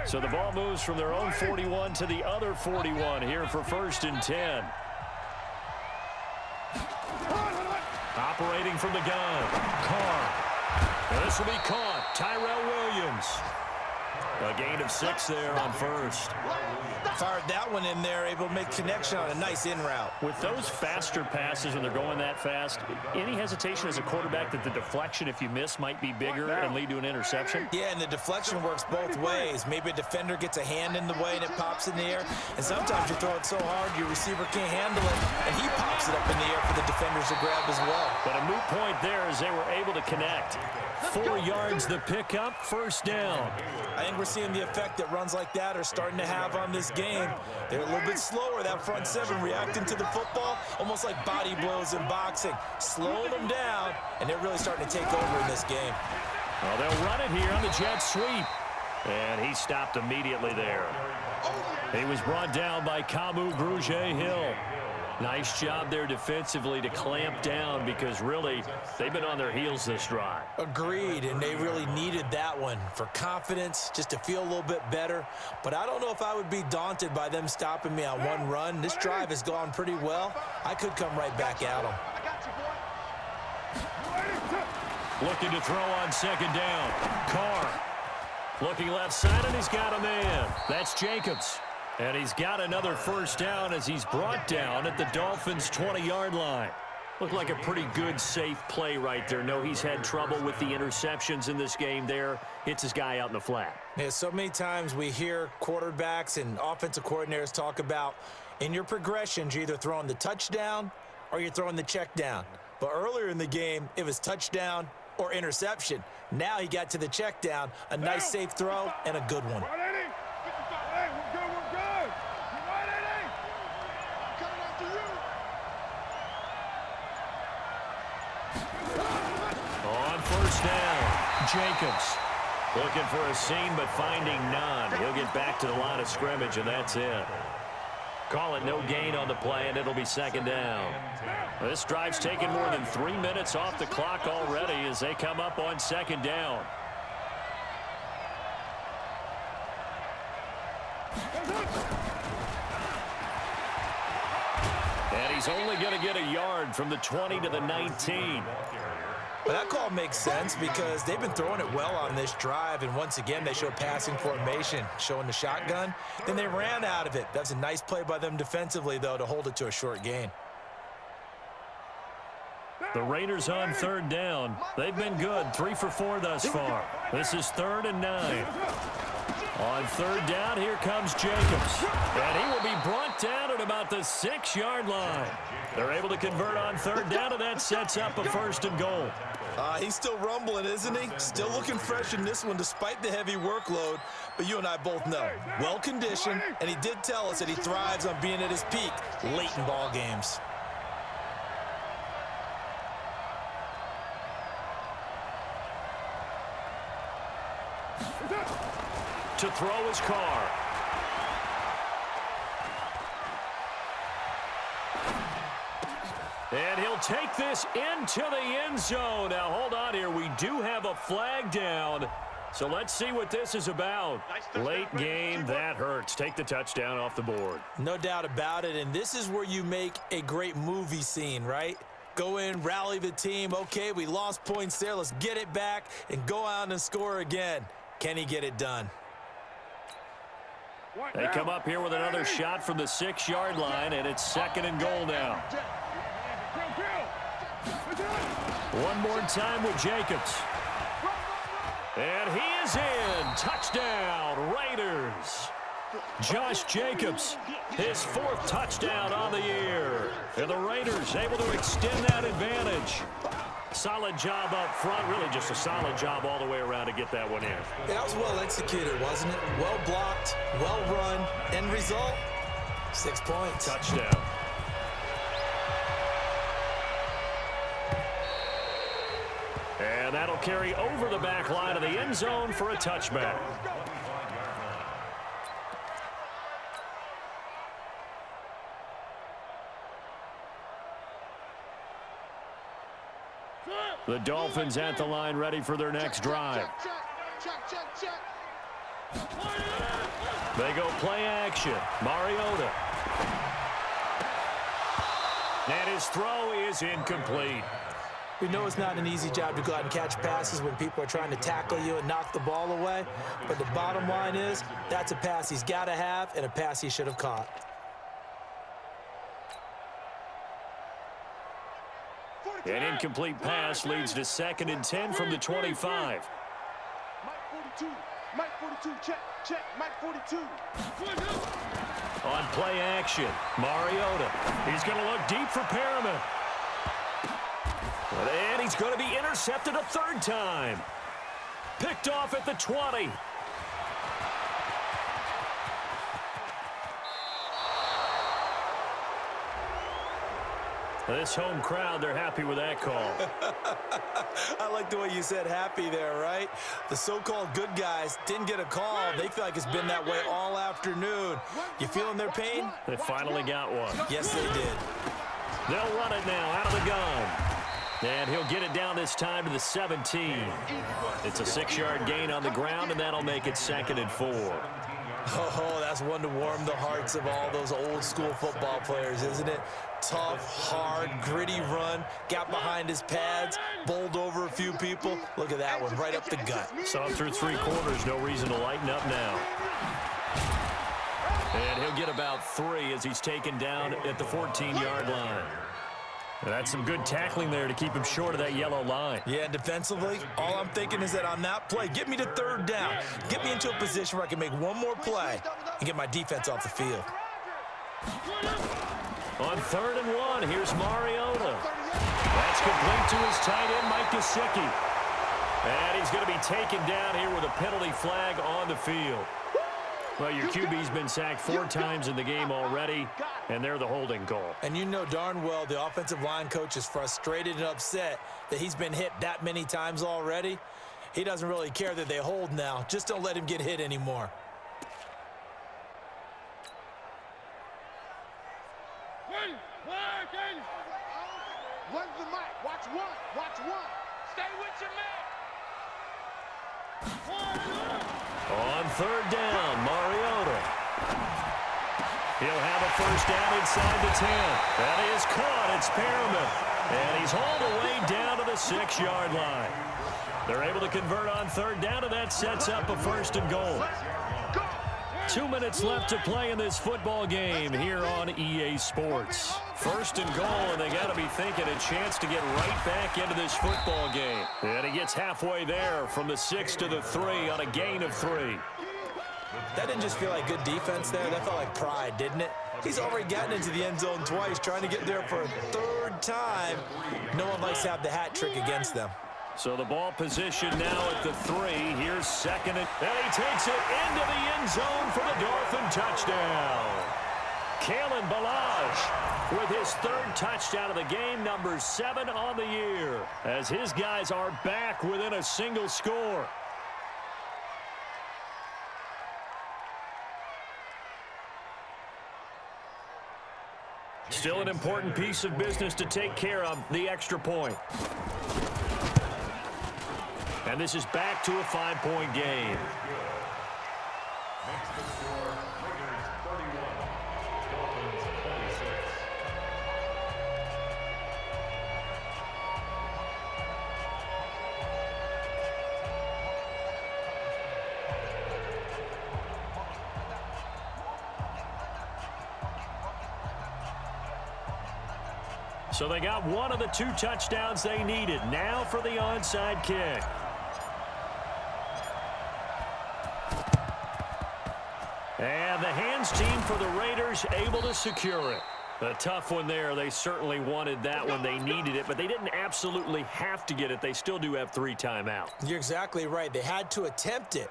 So the ball moves from their own 41 to the other 41 here for 1st and 10. Operating from the gun, Carr. This will be caught. Tyrell Williams. A gain of 6 there on 1st. Fired that one in there, able to make connection on a nice in route. With those faster passes when they're going that fast, any hesitation as a quarterback that the deflection, if you miss, might be bigger and lead to an interception? Yeah, and the deflection works both ways. Maybe a defender gets a hand in the way and it pops in the air. And sometimes you throw it so hard your receiver can't handle it, and he pops it up in the air for the defenders to grab as well. But a moot point there as they were able to connect. 4 yards the pickup, 1st down. I think we're seeing the effect that runs like that are starting to have on this game. They're a little bit slower, that front 7, reacting to the football, almost like body blows in boxing. Slow them down, and they're really starting to take over in this game. Well, they'll run it here on the jet sweep. And he stopped immediately there. He was brought down by Kamu Grugier-Hill. Nice job there defensively to clamp down because really they've been on their heels this drive. Agreed, and they really needed that one for confidence, just to feel a little bit better. But I don't know if I would be daunted by them stopping me on one run. This drive has gone pretty well. I could come right back at them. Looking to throw on 2nd down. Carr looking left side, and he's got a man. That's Jacobs. And he's got another 1st down as he's brought down at the Dolphins' 20-yard line. Looked like a pretty good, safe play right there. No, he's had trouble with the interceptions in this game there. Hits his guy out in the flat. Yeah, so many times we hear quarterbacks and offensive coordinators talk about in your progressions, you're either throwing the touchdown or you're throwing the check down. But earlier in the game, it was touchdown or interception. Now he got to the check down, a nice safe throw and a good one. On 1st down, Jacobs looking for a seam but finding none. He'll get back to the line of scrimmage, and that's it. Call it no gain on the play, and it'll be 2nd down. This drive's taken more than 3 minutes off the clock already as they come up on 2nd down. And he's only going to get a yard from the 20 to the 19. But that call makes sense because they've been throwing it well on this drive, and once again they show passing formation, showing the shotgun. Then they ran out of it. That's a nice play by them defensively, though, to hold it to a short gain. The Raiders on 3rd down. They've been good, 3 for 4 thus far. This is 3rd and 9. On 3rd down, here comes Jacobs. And he will be brought down at about the 6-yard line. They're able to convert on 3rd down, and that sets up a 1st and goal. He's still rumbling, isn't he? Still looking fresh in this one despite the heavy workload. But you and I both know, well-conditioned, and he did tell us that he thrives on being at his peak late in ball games. To throw his Carr. And he'll take this into the end zone. Now, hold on here. We do have a flag down. So let's see what this is about. Late game, that hurts. Take the touchdown off the board. No doubt about it, and this is where you make a great movie scene, right? Go in, rally the team. Okay, we lost points there. Let's get it back and go out and score again. Can he get it done? They come up here with another shot from the 6-yard line, and it's 2nd and goal now. One more time with Jacobs. And he is in. Touchdown, Raiders. Josh Jacobs, his 4th touchdown on the year. And the Raiders able to extend that advantage. Solid job up front, really just a solid job all the way around to get that one in. That was well executed, wasn't it? Well blocked, well run. End result, 6 points. Touchdown. And that'll carry over the back line of the end zone for a touchback. The Dolphins at the line ready for their next drive. They go play action. Mariota. And his throw is incomplete. We know it's not an easy job to go out and catch passes when people are trying to tackle you and knock the ball away. But the bottom line is, that's a pass he's got to have and a pass he should have caught. An incomplete pass leads to 2nd and 10 from the 25. Mike 42, check, Mike 42. On play action, Mariota. He's going to look deep for Perriman. And he's going to be intercepted a 3rd time. Picked off at the 20. This home crowd, they're happy with that call. I like the way you said happy there, right? The so-called good guys didn't get a call. They feel like it's been that way all afternoon. You feeling their pain? They finally got one. Yes, they did. They'll run it now out of the gun. And he'll get it down this time to the 17. It's a 6-yard gain on the ground, and that'll make it 2nd and 4. Oh, that's one to warm the hearts of all those old-school football players, isn't it? Tough, hard, gritty run, got behind his pads, bowled over a few people. Look at that one, right up the gut. So through 3 quarters, no reason to lighten up now. And he'll get about 3 as he's taken down at the 14-yard line. And that's some good tackling there to keep him short of that yellow line. Yeah, defensively, all I'm thinking is that on that play, get me to 3rd down. Get me into a position where I can make one more play and get my defense off the field. On 3rd and 1, here's Mariota. That's complete to his tight end, Mike Gesicki. And he's going to be taken down here with a penalty flag on the field. Well, your QB's been sacked 4 times in the game already, and they're the holding call. And you know darn well the offensive line coach is frustrated and upset that he's been hit that many times already. He doesn't really care that they hold now. Just don't let him get hit anymore. Run the mic. Watch one. Stay with your man. On 3rd down, Mariota. He'll have a 1st down inside the 10. That is caught. It's Perriman. And he's hauled away down to the 6-yard line. They're able to convert on 3rd down, and that sets up a 1st and goal. 2 minutes left to play in this football game here on EA Sports. 1st and goal, and they got to be thinking a chance to get right back into this football game. And he gets halfway there from the 6 to the 3 on a gain of 3. That didn't just feel like good defense there. That felt like pride, didn't it? He's already gotten into the end zone twice, trying to get there for a 3rd time. No one likes to have the hat trick against them. So the ball position now at the 3. Here's 2nd, and he takes it into the end zone for the Dolphin touchdown. Kalen Ballage with his 3rd touchdown of the game, number 7 on the year, as his guys are back within a single score. Still an important piece of business to take care of, the extra point. And this is back to a 5-point game. Makes the score, Raiders 31, Dolphins 26. So they got one of the 2 touchdowns they needed. Now for the onside kick. And the hands team for the Raiders able to secure it. A tough one there. They certainly wanted that one. They needed it, but they didn't absolutely have to get it. They still do have 3 timeouts. You're exactly right. They had to attempt it.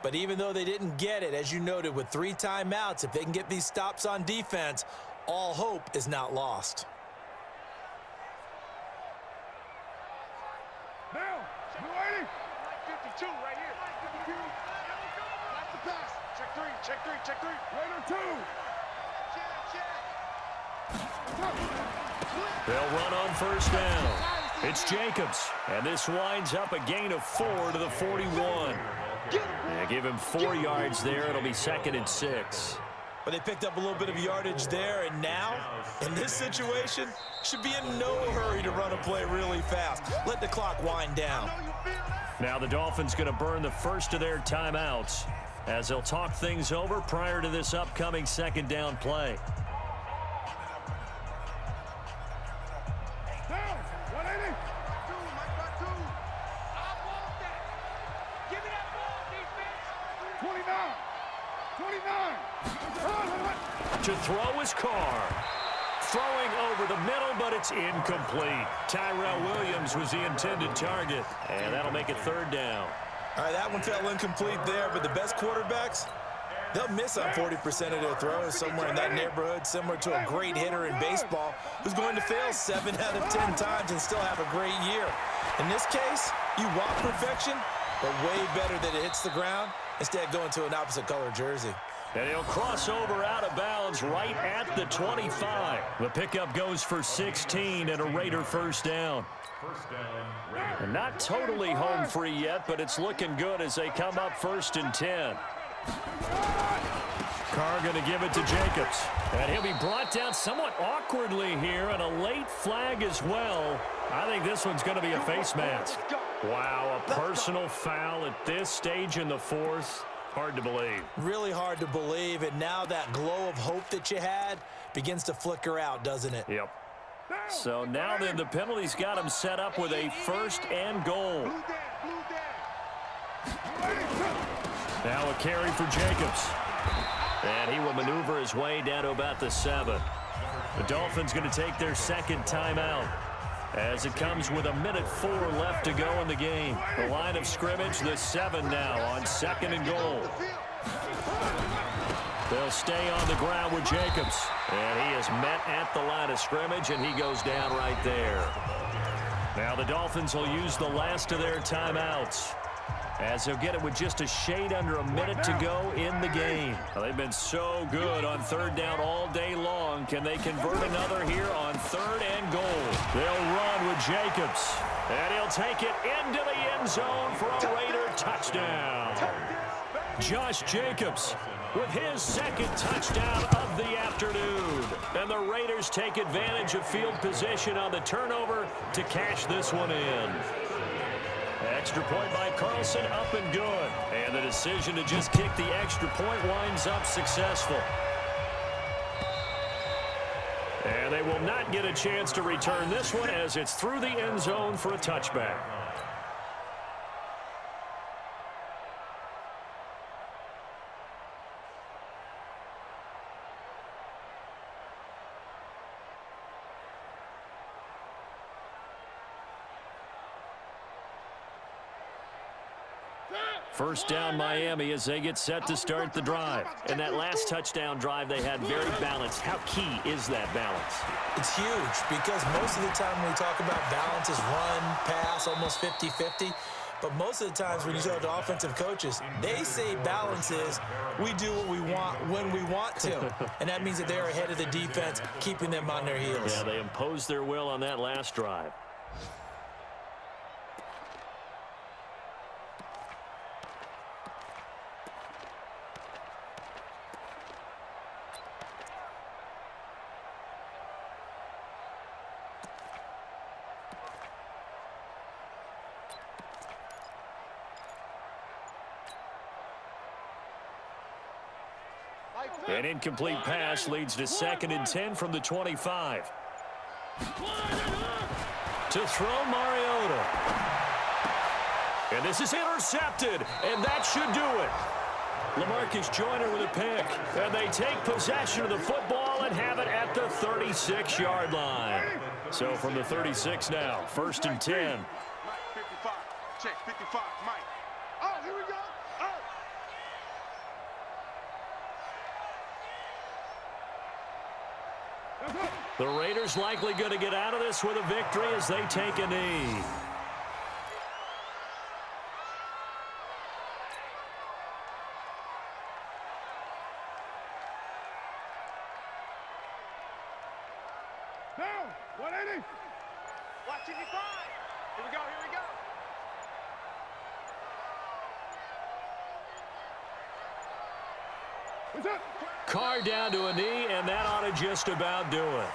But even though they didn't get it, as you noted, with 3 timeouts, if they can get these stops on defense, all hope is not lost. Now, you ready? 52 right here. 52. That's the pass. Check 3. Raider 2. They'll run on 1st down. It's Jacobs, and this winds up a gain of 4 to the 41. Yeah, give him 4 yards there. It'll be 2nd and 6. But they picked up a little bit of yardage there, and now, in this situation, should be in no hurry to run a play really fast. Let the clock wind down. Now the Dolphins going to burn the first of their timeouts as they'll talk things over prior to this upcoming 2nd down play. To throw his Carr. Throwing over the middle, but it's incomplete. Tyrell Williams was the intended target, and that'll make it 3rd down. All right, that one fell incomplete there, but the best quarterbacks, they'll miss on 40% of their throws, somewhere in that neighborhood, similar to a great hitter in baseball who's going to fail 7 out of 10 times and still have a great year. In this case, you want perfection, but way better that it hits the ground instead of going to an opposite color jersey. And he'll cross over out of bounds right at the 25. The pickup goes for 16 and a Raider 1st down. And not totally home free yet, but it's looking good as they come up 1st and 10. Carr going to give it to Jacobs. And he'll be brought down somewhat awkwardly here, and a late flag as well. I think this one's going to be a face mask. Wow, a personal foul at this stage in the 4th. Hard to believe. Really hard to believe, and now that glow of hope that you had begins to flicker out, doesn't it? Yep. So now then the penalty's got him set up with a 1st and goal. Now a carry for Jacobs. And he will maneuver his way down to about the 7. The Dolphins going to take their 2nd timeout as it comes with 1:04 left to go in the game. The line of scrimmage, the 7 now on 2nd and goal. They'll stay on the ground with Jacobs. And he is met at the line of scrimmage, and he goes down right there. Now the Dolphins will use the last of their timeouts as they'll get it with just a shade under a minute to go in the game. Well, they've been so good on 3rd down all day long. Can they convert another here on 3rd and goal? They'll run with Jacobs, and he'll take it into the end zone for a Raider touchdown. Josh Jacobs with his 2nd touchdown of the afternoon. And the Raiders take advantage of field position on the turnover to cash this one in. Extra point by Carlson, up and good. And the decision to just kick the extra point winds up successful. And they will not get a chance to return this one as it's through the end zone for a touchback. First down Miami as they get set to start the drive. And that last touchdown drive they had very balanced. How key is that balance? It's huge because most of the time when we talk about balance is run, pass, almost 50-50. But most of the times when you talk to offensive coaches, they say balance is we do what we want when we want to. And that means that they're ahead of the defense, keeping them on their heels. Yeah, they imposed their will on that last drive. An incomplete pass leads to 2nd and 10 from the 25. To throw Mariota. And this is intercepted, and that should do it. LaMarcus Joyner with a pick, and they take possession of the football and have it at the 36-yard line. So from the 36 now, 1st and 10. 55, check 55, Mike. Oh, here we go. The Raiders likely going to get out of this with a victory as they take a knee. Down, 180. Watch 55. Here we go, here we go. Carr down to a knee, and that ought to just about do it.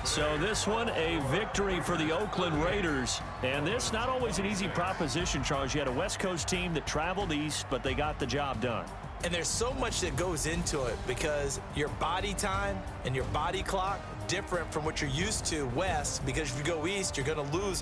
So this one, a victory for the Oakland Raiders. And this, not always an easy proposition, Charles. You had a West Coast team that traveled east, but they got the job done. And there's so much that goes into it because your body time and your body clock different from what you're used to west, because if you go east, you're going to lose